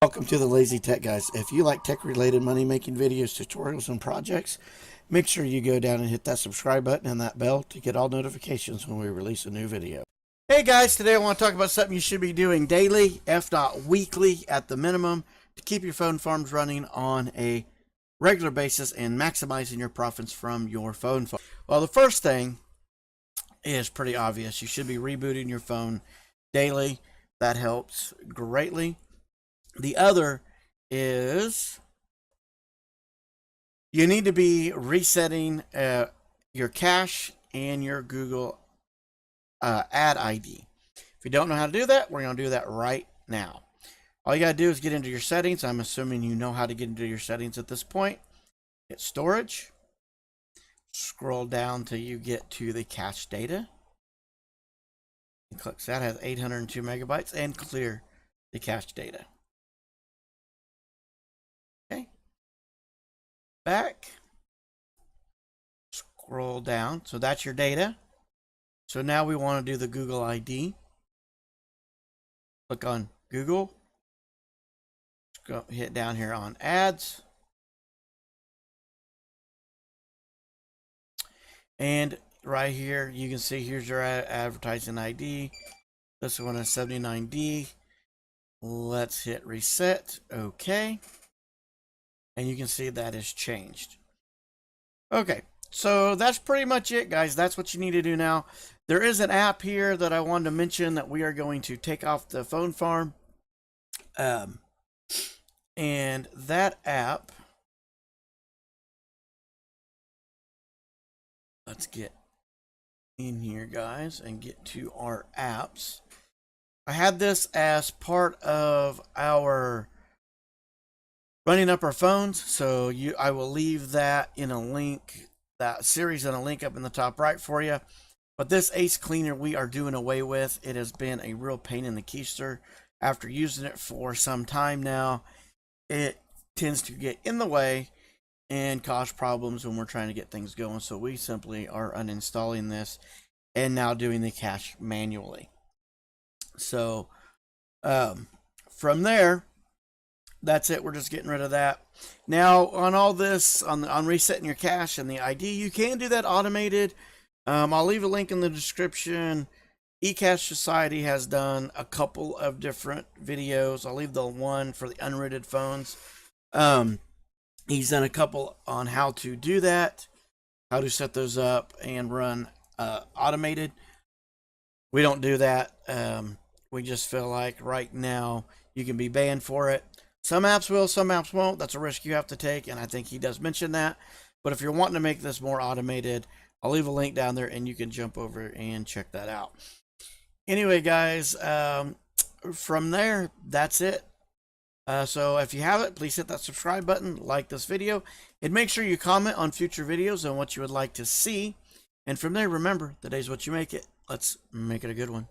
Welcome to the Lazy Tech Guys. If you like tech-related money-making videos, tutorials, and projects, make sure you go down and hit that subscribe button and that bell to get all notifications when we release a new video. Hey guys, today I want to talk about something you should be doing daily, if not weekly at the minimum, to keep your phone farms running on a regular basis and maximizing your profits from your phone farm. Well, the first thing is pretty obvious. You should be rebooting your phone daily. That helps greatly. The other is you need to be resetting your cache and your Google ad ID. If you don't know how to do that, we're going to do that right now. All you got to do is get into your settings. I'm assuming you know how to get into your settings at this point. Hit storage. Scroll down till you get to the cache data. And click that. Has 802 megabytes and clear the cache data. Okay. Back. Scroll down. So that's your data. So now we want to do the Google ID. Click on Google. Go hit down here on ads. And right here, you can see here's your advertising ID. This one is 79D. Let's hit reset. Okay. And you can see that has changed. Okay. So that's pretty much it, guys. That's what you need to do now. There is an app here that I wanted to mention that we are going to take off the phone farm. And that app, let's get in here, guys, and get to our apps. I had this as part of our running up our phones, so I will leave that in a link, that series in a link up in the top right for you. But this Ace Cleaner we are doing away with. It has been a real pain in the keister. After using it for some time now, it tends to get in the way and cause problems when we're trying to get things going. So we simply are uninstalling this and now doing the cache manually. So from there, that's it. We're just getting rid of that. Now on all this, on resetting your cache and the ID, you can do that automated. I'll leave a link in the description. Ecash Society has done a couple of different videos. I'll leave the one for the unrated phones. He's done a couple on how to do that, how to set those up and run automated. We don't do that. We just feel like right now you can be banned for it. Some apps will, some apps won't. That's a risk you have to take, and I think he does mention that. But if you're wanting to make this more automated, I'll leave a link down there and you can jump over and check that out. Anyway, guys, from there, that's it. So if you have it, please hit that subscribe button, like this video, and make sure you comment on future videos on what you would like to see. And from there, remember, today's what you make it. Let's make it a good one.